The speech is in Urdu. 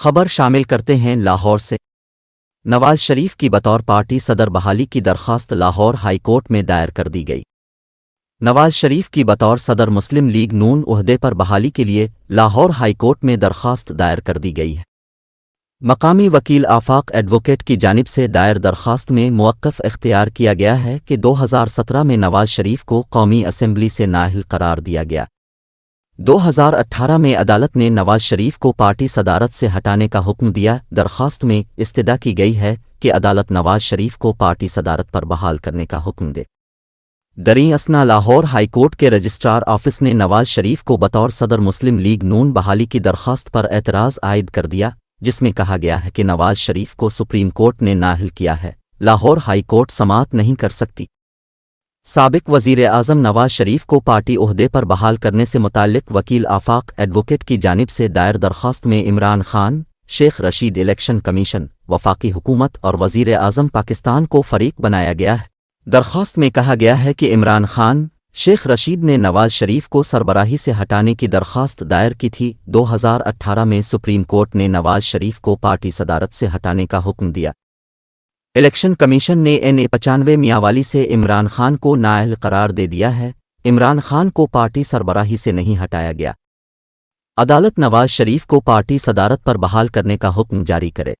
خبر شامل کرتے ہیں لاہور سے۔ نواز شریف کی بطور پارٹی صدر بحالی کی درخواست لاہور ہائی کورٹ میں دائر کر دی گئی۔ نواز شریف کی بطور صدر مسلم لیگ نون عہدے پر بحالی کے لیے لاہور ہائی کورٹ میں درخواست دائر کر دی گئی ہے۔ مقامی وکیل آفاق ایڈوکیٹ کی جانب سے دائر درخواست میں موقف اختیار کیا گیا ہے کہ 2017 میں نواز شریف کو قومی اسمبلی سے نااہل قرار دیا گیا۔ 2018 میں عدالت نے نواز شریف کو پارٹی صدارت سے ہٹانے کا حکم دیا۔ درخواست میں استدعا کی گئی ہے کہ عدالت نواز شریف کو پارٹی صدارت پر بحال کرنے کا حکم دے۔ دریں اثنا لاہور ہائی کورٹ کے رجسٹرار آفس نے نواز شریف کو بطور صدر مسلم لیگ نون بحالی کی درخواست پر اعتراض عائد کر دیا، جس میں کہا گیا ہے کہ نواز شریف کو سپریم کورٹ نے نااہل کیا ہے، لاہور ہائی کورٹ سماعت نہیں کر سکتی۔ سابق وزیر اعظم نواز شریف کو پارٹی عہدے پر بحال کرنے سے متعلق وکیل آفاق ایڈوکیٹ کی جانب سے دائر درخواست میں عمران خان، شیخ رشید، الیکشن کمیشن، وفاقی حکومت اور وزیر اعظم پاکستان کو فریق بنایا گیا ہے۔ درخواست میں کہا گیا ہے کہ عمران خان، شیخ رشید نے نواز شریف کو سربراہی سے ہٹانے کی درخواست دائر کی تھی۔ 2018 میں سپریم کورٹ نے نواز شریف کو پارٹی صدارت سے ہٹانے کا حکم دیا۔ الیکشن کمیشن نے NA95 میاوالی سے عمران خان کو نااہل قرار دے دیا ہے۔ عمران خان کو پارٹی سربراہی سے نہیں ہٹایا گیا۔ عدالت نواز شریف کو پارٹی صدارت پر بحال کرنے کا حکم جاری کرے۔